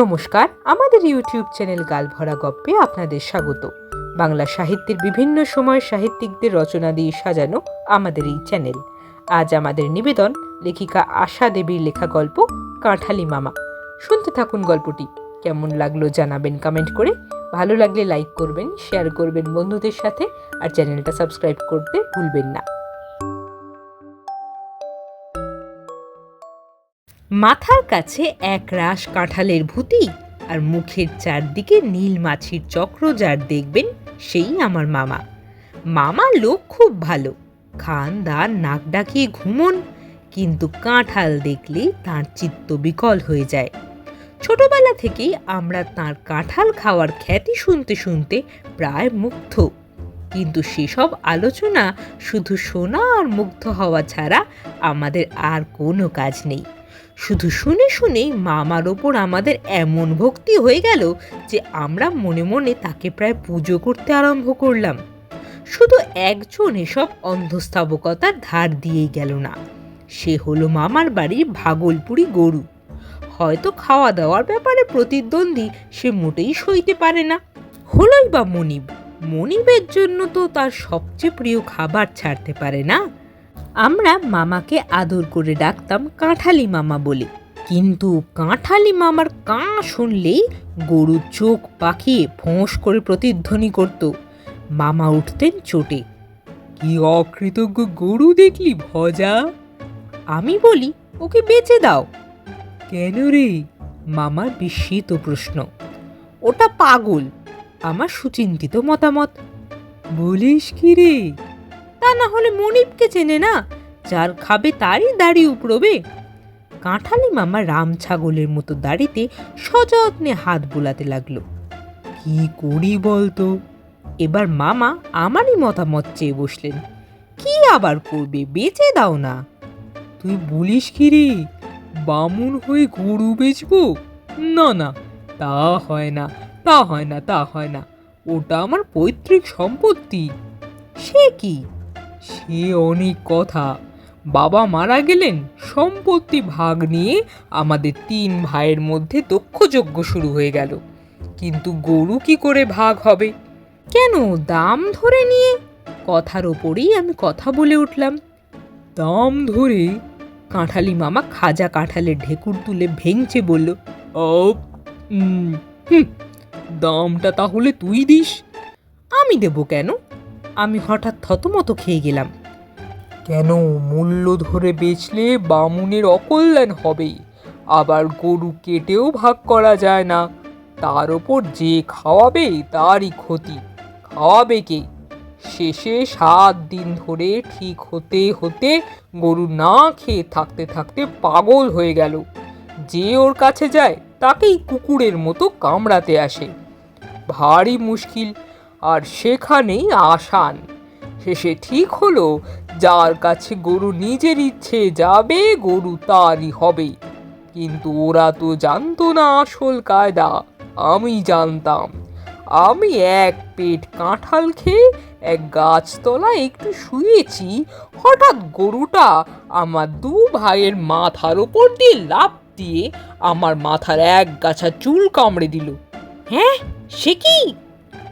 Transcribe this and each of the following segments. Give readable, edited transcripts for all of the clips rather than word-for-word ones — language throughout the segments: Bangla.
নমস্কার, আমাদের ইউটিউব চ্যানেল গালভরা গপ্পে আপনাদের স্বাগত। বাংলা সাহিত্যের বিভিন্ন সময় সাহিত্যিকদের রচনা দিয়ে সাজানো আমাদের এই চ্যানেল। আজ আমাদের নিবেদন লেখিকা আশা দেবীর লেখা গল্প কাঁঠালি মামা। শুনতে থাকুন গল্পটি। কেমন লাগলো জানাবেন কমেন্ট করে। ভালো লাগলে লাইক করবেন, শেয়ার করবেন বন্ধুদের সাথে, আর চ্যানেলটা সাবস্ক্রাইব করতে ভুলবেন না। মাথার কাছে এক রাশ কাঁঠালের ভূতি আর মুখের চারদিকে নীল মাছির চক্র যার দেখবেন সেই আমার মামা। মামা লোক খুব ভালো, খান দান নাক ডাকিয়ে ঘুমন, কিন্তু কাঁঠাল দেখলেই তাঁর চিত্ত বিকল হয়ে যায়। ছোটবেলা থেকেই আমরা তাঁর কাঁঠাল খাওয়ার খ্যাতি শুনতে শুনতে প্রায় মুগ্ধ, কিন্তু সেসব আলোচনা শুধু শোনা আর মুগ্ধ হওয়া ছাড়া আমাদের আর কোনো কাজ নেই। শুধু শুনে শুনেই মামার ওপর আমাদের এমন ভক্তি হয়ে গেল যে আমরা মনে মনে তাকে প্রায় পুজো করতে আরম্ভ করলাম। শুধু একজন এসব অন্ধস্থাবকতার ধার দিয়েই গেল না, সে হলো মামার বাড়ির ভাগলপুরি গরু। হয়তো খাওয়া দাওয়ার ব্যাপারে প্রতিদ্বন্দ্বী সে মোটেই সইতে পারে না। হলোই বা মনিবের জন্য তো তার সবচেয়ে প্রিয় খাবার ছাড়তে পারে না। আমরা মামাকে আদর করে ডাকতাম কাঁঠালি মামা বলে, কিন্তু কাঁঠালি মামার কাঁ শুনলেই গরু চোখ পাকিয়ে ফোঁস করে প্রতিধ্বনি করত। মামা উঠতেন চোটে। কি অকৃতজ্ঞ গরু দেখলি ভজা। আমি বলি, ওকে বেচে দাও। কেন রে? মামার বিস্মিত প্রশ্ন। ওটা পাগল, আমার সুচিন্তিত মতামত। বলিস কি রে? তা না হলে মনিবকে চেনে না, যার খাবে তারই দাড়ি উপড়বে। কাঁঠালি মামা রাম ছাগলের মতো দাড়িতে সযত্নে হাত বোলাতে লাগলো। কি করি বলতো? এবার মামা আমারই মতামত চেয়ে বসলেন। কি আবার করবে, বেচে দাও না। তুই বলিস কি রে? বামুন হয়ে গরু বেচবো? না না, তা হয় না, তা হয় না, তা হয় না। ওটা আমার পৈতৃক সম্পত্তি। সে কি? সে অনেক কথা। বাবা মারা গেলেন, সম্পত্তি ভাগ নিয়ে আমাদের 3 ভাইয়ের মধ্যে দক্ষযজ্ঞ শুরু হয়ে গেল। কিন্তু গরু কি করে ভাগ হবে? কেন, দাম ধরে নিয়ে? কথার ওপরেই আমি কথা বলে উঠলাম। দাম ধরে? কাঁঠালি মামা খাজা কাঁঠালের ঢেকুর তুলে ভেঙচে বলল, দামটা তাহলে তুই দিস। আমি দেব কেন? আমি হঠাৎ থতমত খেয়ে গেলাম। কেন, মূল্য ধরে বেচলে বামুনের অকল্যাণ হবে, আবার গরু কেটেও ভাগ করা যায় না, তার ওপর যে খাওয়াবে তারই ক্ষতি। খাওয়াবে কে? শেষে 7 দিন ধরে ঠিক হতে হতে গরু না খেয়ে থাকতে থাকতে পাগল হয়ে গেল। যে ওর কাছে যায় তাকেই কুকুরের মতো কামড়াতে আসে। ভারী মুশকিল, আর সেখানেই আসান। শেষে ঠিক হলো, যার কাছে গরু নিজের ইচ্ছে যাবে গরু তারই হবে। কিন্তু ওরা তো জানতো না আসল কায়দা। আমি জানতাম। আমি এক পেট কাঁঠাল খেয়ে এক গাছতলায় একটু শুয়েছি, হঠাৎ গরুটা আমার 2 ভাইয়ের মাথার ওপর দিয়ে লাফ দিয়ে আমার মাথার এক গাছা চুল কামড়ে দিল। হ্যাঁ, সে কি?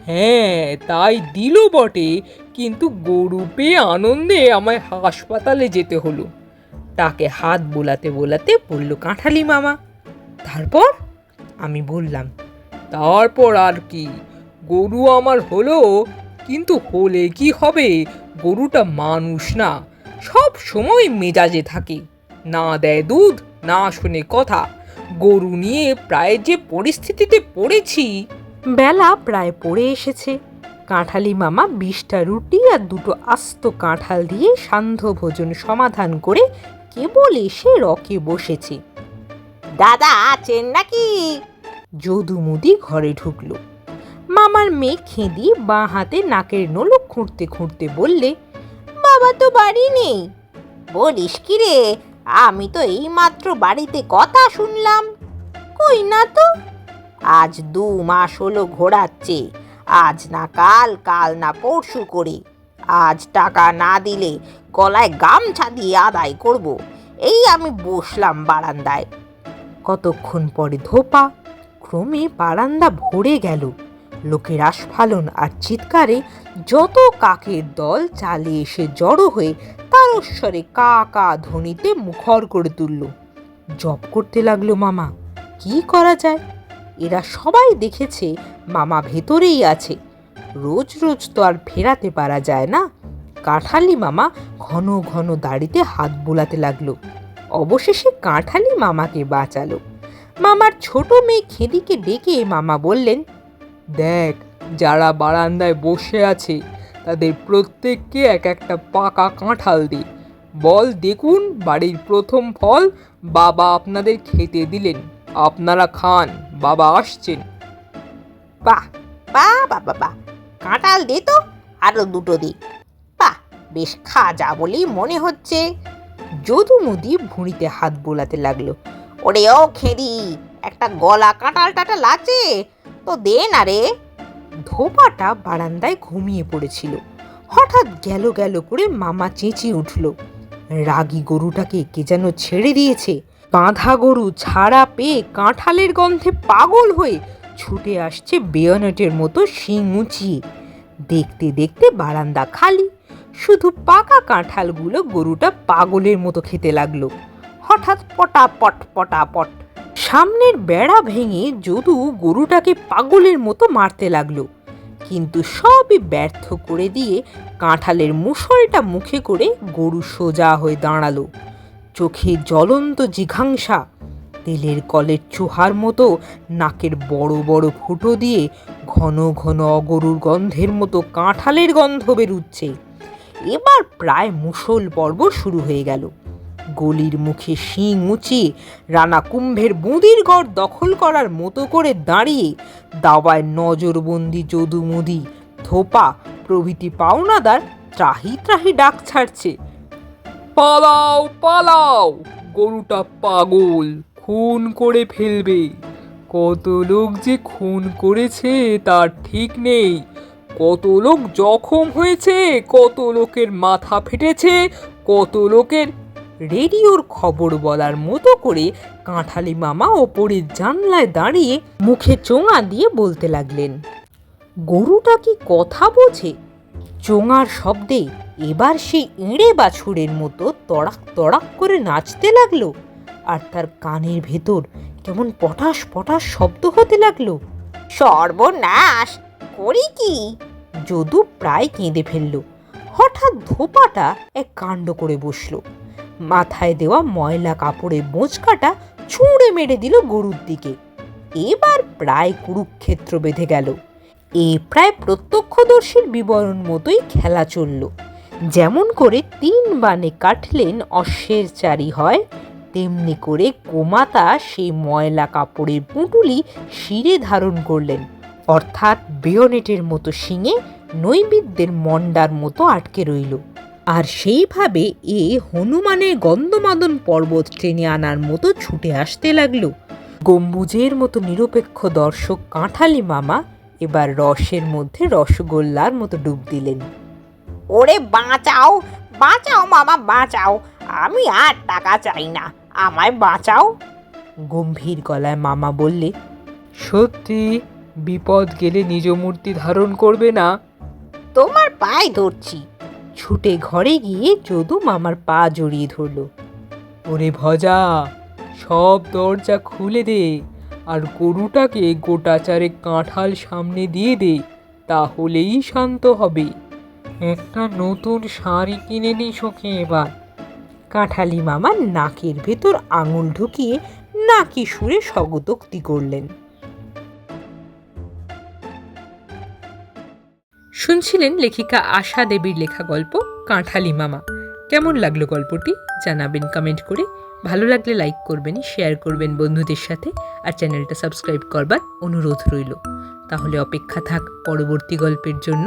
হ্যাঁ, তাই দিল বটে, কিন্তু গরু পেয়ে আনন্দে আমায় হাসপাতালে যেতে হলো। তাকে হাত বোলাতে বোলাতে বলল কাঁঠালি মামা। তারপর? আমি বললাম, তারপর আর কি, গরু আমার হলো, কিন্তু হলে কি হবে, গরুটা মানুষ না, সব সময় মেজাজে থাকে, না দেয় দুধ, না শোনে কথা। গরু নিয়ে প্রায় যে পরিস্থিতিতে পড়েছি। বেলা প্রায় পড়ে এসেছে। কাঁঠালি মামা 20টা রুটি আর 2টো আস্ত কাঁঠাল দিয়ে সান্ধ্য ভোজন সমাধান করে কেবল এসে রকে বসেছে। দাদা আছেন নাকি? যদুমুদি ঘরে ঢুকলো। মামার মেয়ে খেদি বাঁ হাতে নাকের নোলক খুঁড়তে খুঁড়তে বললে, বাবা তো বাড়ি নেই। বলিস কি রে? আমি তো এই মাত্র বাড়িতে কথা শুনলাম। কই না তো। আজ 2 মাস হলো ঘোরাচ্ছে, আজ না কাল, কাল না পরশু করে। আজ টাকা না দিলে গলায় গামছা দিয়ে আদায় করব। এই আমি বসলাম বারান্দায়। কতক্ষণ পরে ধোপা, ক্রমে বারান্দা ভরে গেল। লোকের আস্ফালন আর চিৎকারে যত কাকের দল চালে এসে জড়ো হয়ে তারস্বরে কা কা ধ্বনিতে মুখর করে তুলল। জপ করতে লাগলো মামা। কি করা যায়? এরা সবাই দেখেছে মামা ভেতরেই আছে। রোজ রোজ তো আর ফেরাতে পারা যায় না। কাঁঠালি মামা ঘন ঘন দাড়িতে হাত বোলাতে লাগলো। অবশেষে কাঁঠালি মামাকে বাঁচালো। মামার ছোট মেয়ে খেদিকে ডেকে মামা বললেন, দেখ, যারা বারান্দায় বসে আছে তাদের প্রত্যেককে এক একটা পাকা কাঁঠাল দে। বল, দেখুন, বাড়ির প্রথম ফল বাবা আপনাদের খেতে দিলেন, আপনারা খান, বাবা আসছেন। বাহ বাহ বাবা বাহ, কাঁঠাল দে তো, আরো দুটো দে। বাহ, বেশ খাজা বলেই মনে হচ্ছে। যদু মুদি ভুঁড়িতে হাত বোলাতে লাগলো। ওরে ও খেদি, একটা গলা কাঁঠাল টাটাল আছে তো দে না রে। ধোপাটা বারান্দায় ঘুমিয়ে পড়েছিল। হঠাৎ গেল গেল করে মামা চেঁচিয়ে উঠল। রাগী গরুটাকে কে যেন ছেড়ে দিয়েছে। বাঁধা গরু ছাড়া পেয়ে কাঁঠালের গন্ধে পাগল হয়ে ছুটে আসছে বেয়নেটের মতো শিং উঁচিয়ে। দেখতে দেখতে বারান্দা খালি, শুধু পাকা কাঁঠালগুলো গরুটা পাগলের মতো খেতে লাগলো। হঠাৎ পটাপট পটাপট সামনের বেড়া ভেঙে যদু গরুটাকে পাগলের মতো মারতে লাগলো, কিন্তু সবই ব্যর্থ করে দিয়ে কাঁঠালের মুষলটা মুখে করে গরু সোজা হয়ে দাঁড়ালো। চোখে জ্বলন্ত জিঘাংসা, তেলের কলের চোহার মতো নাকের বড় বড় ফুটো দিয়ে ঘন ঘন অগরুর গন্ধের মতো কাঁঠালের গন্ধ বেরুচ্ছে। এবার প্রায় মুষল পর্ব শুরু হয়ে গেল। গলির মুখে শিং উঁচিয়ে রানা কুম্ভের বুঁদির ঘর দখল করার মতো করে দাঁড়িয়ে দাওয়ায় নজরবন্দি যদু মুদি, ধোপা প্রভৃতি পাওনাদার ত্রাহি ত্রাহি ডাক ছাড়ছে, পালাও পালাও, গরুটা পাগল, খুন করে ফেলবে। কত লোক যে খুন করেছে তার ঠিক নেই, কত লোক জখম হয়েছে, কত লোকের মাথা ফেটেছে, কত লোকের। রেডিওর খবর বলার মতো করে কাঁঠালি মামা ওপরের জানলায় দাঁড়িয়ে মুখে চোঙা দিয়ে বলতে লাগলেন। গরুটা কি কথা বোঝে? চোঙার শব্দে এবার সেই এঁড়ে বাছুরের মতো তড়াক তড়াক করে নাচতে লাগলো, আর তার কানের ভেতর কেমন পটাশ পটাশ শব্দ হতে লাগলো। সর্বনাশ, করি কি? যদু প্রায় কেঁদে ফেলল। হঠাৎ ধোপাটা এক কাণ্ড করে বসলো। মাথায় দেওয়া ময়লা কাপড়ের বোঁচকাটা ছুঁড়ে মেরে দিল গরুর দিকে। এবার প্রায় কুরুক্ষেত্র বেঁধে গেল। এ প্রায় প্রত্যক্ষদর্শীর বিবরণ মতোই খেলা চলল। যেমন করে 3 বানে কাটলেন অশ্বের চারি হয়, তেমনি করে গোমাতা সেই ময়লা কাপড়ের পুঁটুলি শিরে ধারণ করলেন, অর্থাৎ বেয়নেটের মতো শিঙে নৈবেদ্যের মন্ডার মতো আটকে রইল। আর সেইভাবে এ হনুমানের গন্ধমাদন পর্বত টেনে আনার মতো ছুটে আসতে লাগলো। গম্বুজের মতো নিরপেক্ষ দর্শক কাঁঠালি মামা এবার রসের মধ্যে রসগোল্লার মতো ডুব দিলেন। ওরে বাঁচাও বাঁচাও মামা বাঁচাও, আমি আর টাকা চাই না, আমায় বাঁচাও। গম্ভীর গলায় মামা বললে, সত্যি বিপদ গেলে নিজ মূর্তি ধারণ করবে না? তোমার পায়ে ধরছি। ছুটে ঘরে গিয়ে যদু মামার পা জড়িয়ে ধরল। ওরে ভজা, সব দরজা খুলে দে, আর গরুটাকে গোটা চারেক কাঁঠাল সামনে দিয়ে দে, তাহলেই শান্ত হবে। একটা নতুন শাড়ি কিনে নিস ওকে এবার। কাঁঠালি মামা নাকের ভেতর আঙুল ঢুকিয়ে নাকি সুরে স্বগতোক্তি করলেন। শুনছিলেন লেখিকা আশা দেবীর লেখা গল্প কাঁঠালি মামা। কেমন লাগলো গল্পটি জানাবেন কমেন্ট করে। ভালো লাগলে লাইক করবেন, শেয়ার করবেন বন্ধুদের সাথে, আর চ্যানেলটা সাবস্ক্রাইব করবার অনুরোধ রইল। তাহলে অপেক্ষা থাক পরবর্তী গল্পের জন্য।